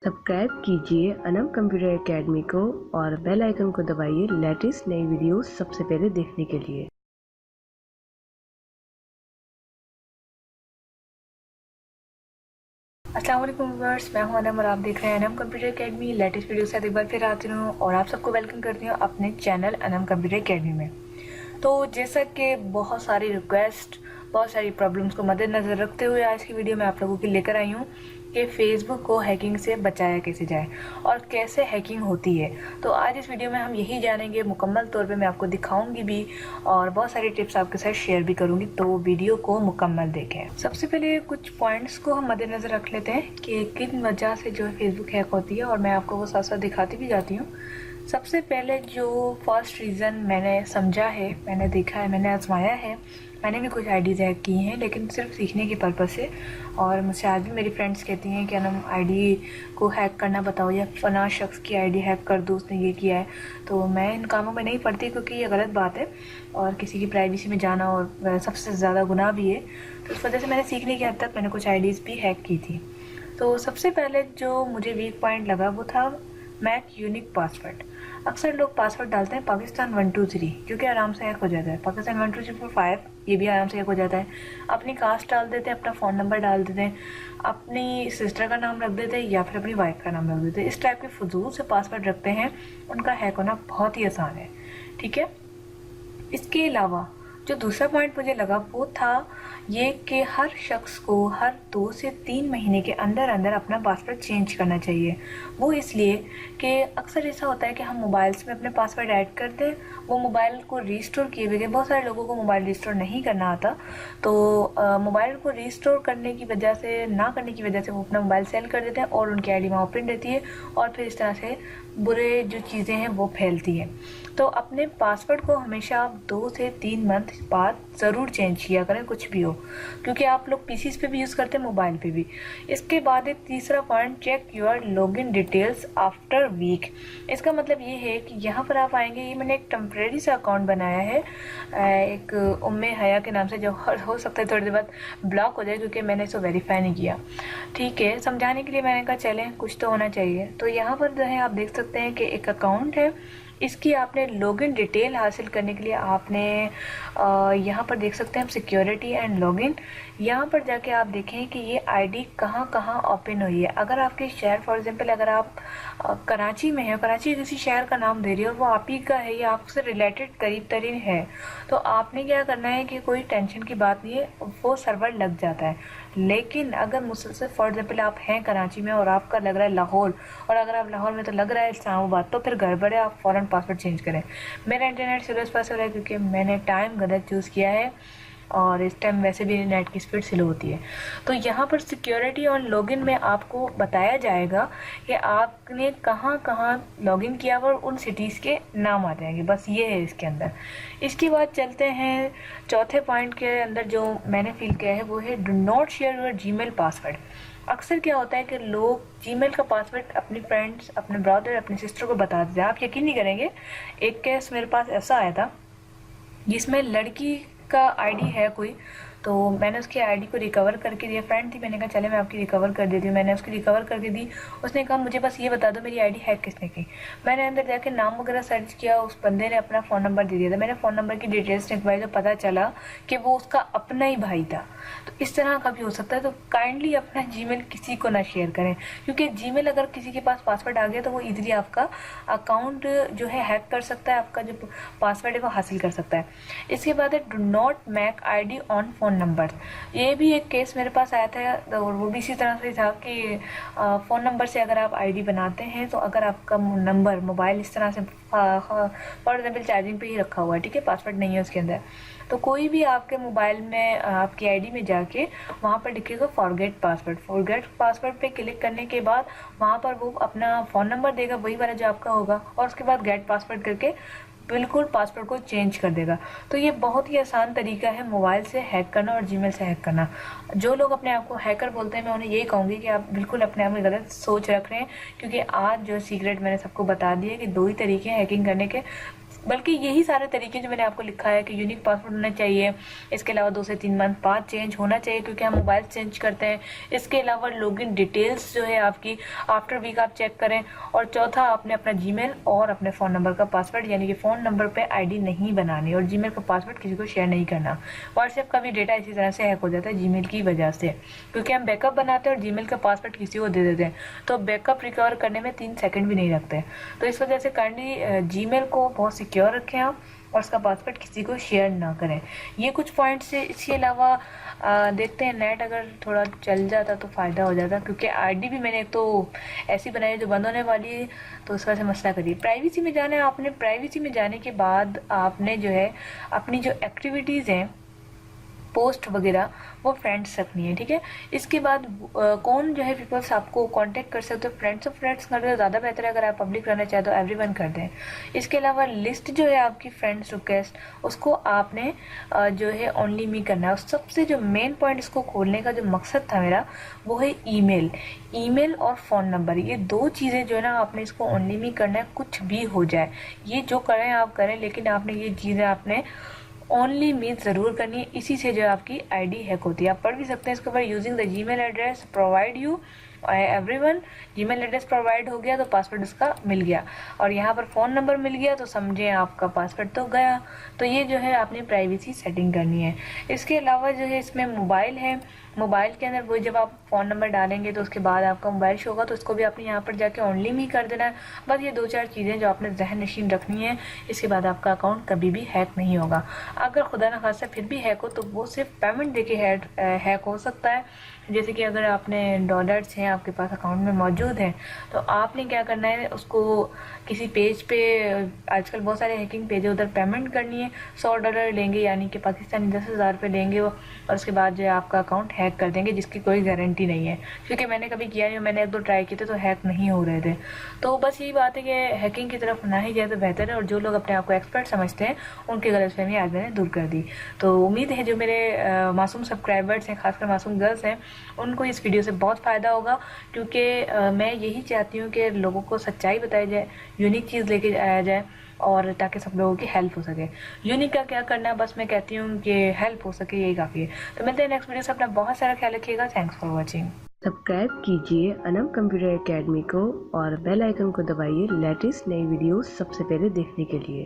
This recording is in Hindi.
सब्सक्राइब कीजिए अनम कंप्यूटर एकेडमी को और बेल आइकन को दबाइए लेटेस्ट नई वीडियोस सबसे पहले देखने के लिए। अस्सलाम वालेकुम व्यूअर्स, मैं हूं अनम और आप देख रहे हैं Anam computer academy. Latest video से एक बार फिर आती हूं और आप सबको वेलकम करती हूं अपने चैनल अनम कंप्यूटर एकेडमी में। तो जैसा कि बहुत सारी रिक्वेस्ट, बहुत सारी प्रॉब्लम्स को मद्देनज़र रखते हुए आज की वीडियो मैं आप लोगों के लेकर आई हूँ कि फेसबुक को हैकिंग से बचाया कैसे जाए और कैसे हैकिंग होती है। तो आज इस वीडियो में हम यही जानेंगे, मुकम्मल तौर पे मैं आपको दिखाऊंगी भी और बहुत सारी टिप्स आपके साथ शेयर भी करूंगी। तो वीडियो को मुकम्मल देखें। सबसे पहले कुछ पॉइंट्स को हम मद्देनज़र रख लेते हैं कि किन वजह से जो फेसबुक हैक होती है और मैं आपको वो साथ साथ दिखाती भी जाती हूँ। सबसे पहले जो फर्स्ट रीज़न मैंने समझा है, मैंने देखा है, मैंने आजमाया है, मैंने भी कुछ आईडीज़ हैक की हैं लेकिन सिर्फ सीखने के पर्पज़ से। और मुझसे आज भी मेरी फ्रेंड्स कहती हैं कि हम आईडी को हैक करना बताओ या फला शख्स की आईडी हैक कर दो, उसने ये किया है। तो मैं इन कामों में नहीं पड़ती क्योंकि ये गलत बात है और किसी की प्राइवेसी में जाना और सबसे ज़्यादा गुनाह भी है। तो इस वजह से मैंने सीखने की हद तक मैंने कुछ आईडीज़ भी हैक की थी। तो सबसे पहले जो मुझे वीक पॉइंट लगा वो था मैक यूनिक पासवर्ड। अक्सर लोग पासवर्ड डालते हैं पाकिस्तान 123 जो कि आराम से हैक हो जाता है। पाकिस्तान 12345 ये भी आराम से हैक हो जाता है। अपनी कास्ट डाल देते हैं, अपना फ़ोन नंबर डाल देते हैं, अपनी सिस्टर का नाम रख देते हैं या फिर अपनी वाइफ का नाम रख देते हैं। इस टाइप के फजूल से पासवर्ड रखते हैं, उनका हैक होना बहुत ही आसान है। ठीक है। इसके अलावा जो दूसरा पॉइंट मुझे लगा वो था ये कि हर शख्स को हर 2 से 3 महीने के अंदर अंदर अपना पासवर्ड चेंज करना चाहिए। वो इसलिए कि अक्सर ऐसा होता है कि हम मोबाइल्स में अपने पासवर्ड ऐड करते हैं, वो मोबाइल को रीस्टोर किए हुए, बहुत सारे लोगों को मोबाइल रीस्टोर नहीं करना आता। तो मोबाइल को रीस्टोर करने की वजह से, ना करने की वजह से वो अपना मोबाइल सेल कर देते हैं और उनकी आईडी वहाँ ओपन रहती है और फिर इस तरह से बुरे जो चीज़ें हैं वो फैलती हैं। तो अपने पासवर्ड को हमेशा आप 2 से 3 मंथ बाद ज़रूर चेंज किया करें, कुछ भी हो, क्योंकि आप लोग पीसीज पे भी यूज़ करते हैं, मोबाइल पे भी। इसके बाद एक तीसरा point, check your login details after week. इसका मतलब ये है कि यहाँ पर आप आएंगे, ये मैंने एक टेम्प्रेरी सा अकाउंट बनाया है एक उम्मे हया के नाम से, जो हो सकता है थोड़ी देर बाद ब्लॉक हो जाए क्योंकि मैंने इसको वेरीफाई नहीं किया। ठीक है, समझाने के लिए मैंने कहा चलें कुछ तो होना चाहिए। तो यहाँ पर जो है आप देख सकते हैं कि एक अकाउंट है, इसकी आपने लॉगिन डिटेल हासिल करने के लिए आपने यहाँ पर देख सकते हैं हम सिक्योरिटी एंड लॉगिन। यहाँ पर जाके आप देखें कि ये आईडी कहाँ कहाँ ओपन हुई है। अगर आपके शहर, फॉर एग्जांपल अगर आप कराची में हैं, कराची किसी शहर का नाम दे रही है और वो आप ही का है या आपसे रिलेटेड करीब तरीन है, तो आपने क्या करना है कि कोई टेंशन की बात नहीं है, वो सर्वर लग जाता है। लेकिन अगर मुझसे फॉर एग्जाम्पल आप हैं कराची में और आपका लग रहा है लाहौर, और अगर आप लाहौर में तो लग रहा है इस्लामाबाद, तो फिर गड़बड़ है, आप फ़ौरन पासवर्ड चेंज करें। मेरा इंटरनेट स्लोएस्ट पासवर्ड है क्योंकि मैंने टाइम गलत चूज़ किया है और इस टाइम वैसे भी नेट की स्पीड स्लो होती है। तो यहाँ पर सिक्योरिटी और लॉगिन में आपको बताया जाएगा कि आपने कहाँ कहाँ लॉगिन किया और उन सिटीज़ के नाम आ जाएंगे। बस ये है इसके अंदर। इसके बाद चलते हैं चौथे पॉइंट के अंदर, जो मैंने फील किया है वो है do not share your Gmail password. अक्सर क्या होता है कि लोग जीमेल का पासवर्ड अपनी फ्रेंड्स, अपने ब्रदर, अपनी सिस्टर को बता देते हैं। आप यकीन नहीं करेंगे, एक केस मेरे पास ऐसा आया था जिसमें लड़की का आईडी है कोई, तो मैंने उसकी आईडी को रिकवर करके दिया। फ्रेंड थी, मैंने कहा चले मैं आपकी रिकवर कर देती हूँ। मैंने उसकी रिकवर करके दी। उसने कहा मुझे बस ये बता दो मेरी आईडी हैक किसने की। मैंने अंदर जाके नाम वगैरह सर्च किया, उस बंदे ने अपना फ़ोन नंबर दे दिया था। मैंने फ़ोन नंबर की डिटेल्स निकलवाई तो पता चला कि वो उसका अपना ही भाई था। तो इस तरह का भी हो सकता है। तो काइंडली अपना जीमेल किसी को ना शेयर करें, क्योंकि जीमेल अगर किसी के पास पासवर्ड आ गया तो वो ईजिली आपका अकाउंट जो है हैक कर सकता है, आपका जो पासवर्ड है वो हासिल कर सकता है। इसके बाद है do not MAC ID on phone number. ये भी एक केस मेरे पास आया था और वो भी इसी तरह से था कि फ़ोन नंबर से अगर आप आईडी बनाते हैं तो अगर आपका नंबर मोबाइल इस तरह से फॉर एग्जाम्पल चार्जिंग पे ही रखा हुआ है, ठीक है, पासवर्ड नहीं है उसके अंदर, तो कोई भी आपके मोबाइल में आपकी आईडी में जाके वहाँ पर लिखेगा फॉरगेट पासवर्ड। फॉरगेट पासवर्ड पे क्लिक करने के बाद वहाँ पर वो अपना फ़ोन नंबर देगा, वही वाला जो आपका होगा, और उसके बाद गेट पासवर्ड करके बिल्कुल पासवर्ड को चेंज कर देगा। तो ये बहुत ही आसान तरीका है मोबाइल से हैक करना और जीमेल से हैक करना। जो लोग अपने आप को हैकर बोलते हैं, मैं उन्हें यही कहूँगी कि आप बिल्कुल अपने आप में गलत सोच रख रहे हैं, क्योंकि आज जो सीक्रेट मैंने सबको बता दिया कि 2 ही तरीके हैं हैकिंग करने के। बल्कि यही सारे तरीके जो मैंने आपको लिखा है कि यूनिक पासवर्ड होना चाहिए, इसके अलावा 2 से 3 मंथ बाद चेंज होना चाहिए क्योंकि हम मोबाइल चेंज करते हैं। इसके अलावा लॉगिन डिटेल्स जो है आपकी आफ्टर वीक आप चेक करें। और चौथा, आपने अपना जीमेल और अपने फ़ोन नंबर का पासवर्ड, यानी कि फ़ोन नंबर पे आईडी नहीं बनानी और जीमेल का पासवर्ड किसी को शेयर नहीं करना। व्हाट्सएप का भी डेटा इसी तरह से हैक हो जाता है जीमेल की वजह से, क्योंकि हम बैकअप बनाते हैं और जीमेल का पासवर्ड किसी को दे देते हैं, तो बैकअप रिकवर करने में 3 सेकंड भी नहीं लगते। तो इस वजह से काइंडली जीमेल को बहुत सिक्योर रखें आप और उसका पासवर्ड किसी को शेयर ना करें। ये कुछ पॉइंट्स है। इसके अलावा देखते हैं नेट अगर थोड़ा चल जाता तो फ़ायदा हो जाता, क्योंकि आईडी भी मैंने एक तो ऐसी बनाई है जो बंद होने वाली है, तो इस वजह से मसला करिए। प्राइवेसी में जाना है आपने। प्राइवेसी में जाने के बाद आपने जो है अपनी जो एक्टिविटीज़ हैं, पोस्ट वगैरह, वो फ्रेंड्स रखनी है, ठीक है। इसके बाद कौन जो है पीपल्स आपको कांटेक्ट कर सकते हो, फ्रेंड्स ऑफ फ्रेंड्स कर दो, ज़्यादा बेहतर है। अगर आप पब्लिक करना चाहते हो एवरीवन कर दें। इसके अलावा लिस्ट जो है आपकी फ्रेंड्स रिक्वेस्ट, उसको आपने जो है ओनली मी करना है। और सबसे जो मेन पॉइंट इसको खोलने का जो मकसद था मेरा, वो है ईमेल और फ़ोन नंबर। ये 2 चीज़ें जो है ना, आपने इसको ओनली मी करना है। कुछ भी हो जाए, ये जो करें आप करें, लेकिन आपने ये चीज़ें आपने ओनली मी ज़रूर करनी है। इसी से जो आपकी आईडी हैक होती है। आप पढ़ भी सकते हैं इसके ऊपर, using the Gmail address provide you everyone. Gmail address provide हो गया तो पासवर्ड इसका मिल गया, और यहाँ पर फ़ोन नंबर मिल गया तो समझें आपका पासवर्ड तो गया। तो ये जो है आपने प्राइवेसी सेटिंग करनी है। इसके अलावा जो है इसमें मोबाइल है। मोबाइल के अंदर वो जब आप फ़ोन नंबर डालेंगे तो उसके बाद आपका मोबाइल शो होगा, तो उसको भी आपने यहाँ पर जाके ओनली मी कर देना है। बस ये 2-4 चीज़ें जो आपने जहन नशीन रखनी है। इसके बाद आपका अकाउंट कभी भी हैक नहीं होगा। अगर खुदा न खास्ता फिर भी हैक हो तो वो सिर्फ पेमेंट देके हैक हो सकता है। जैसे कि अगर आपने डॉलर्स हैं आपके पास अकाउंट में मौजूद हैं, तो आपने क्या करना है, उसको किसी पेज पे, आजकल बहुत सारे हैकिंग पेज है, उधर पेमेंट करनी है। $100 लेंगे, यानी कि पाकिस्तानी 10,000 रुपये लेंगे वो, और उसके बाद जो है आपका अकाउंट हैक कर देंगे, जिसकी कोई गारंटी नहीं है। क्योंकि मैंने कभी किया नहीं, मैंने 1-2 ट्राई किए थे तो हैक नहीं हो रहे थे। तो बस यही बात है कि हैकिंग की तरफ ना ही जाए तो बेहतर है। और जो लोग अपने आप को एक्सपर्ट समझते हैं, उनकी गलतफहमी आज मैंने दूर कर दी। तो उम्मीद है जो मेरे मासूम सब्सक्राइबर्स हैं, खासकर मासूम गर्ल्स हैं, उनको इस वीडियो से बहुत फ़ायदा होगा। क्योंकि मैं यही चाहती हूँ कि लोगों को सच्चाई बताई जाए, यूनिक चीज़ लेके आया जाए, और ताकि सब लोगों की हेल्प हो सके। यूनिक का क्या करना है, बस मैं कहती हूँ कि हेल्प हो सके, यही काफ़ी है। तो मिलते हैं नेक्स्ट वीडियो से। अपना बहुत सारा ख्याल रखिएगा। Thanks for watching. सब्सक्राइब कीजिए अनम कंप्यूटर एकेडमी को और बेल आइकन को दबाइए लेटेस्ट नई वीडियोस सबसे पहले देखने के लिए।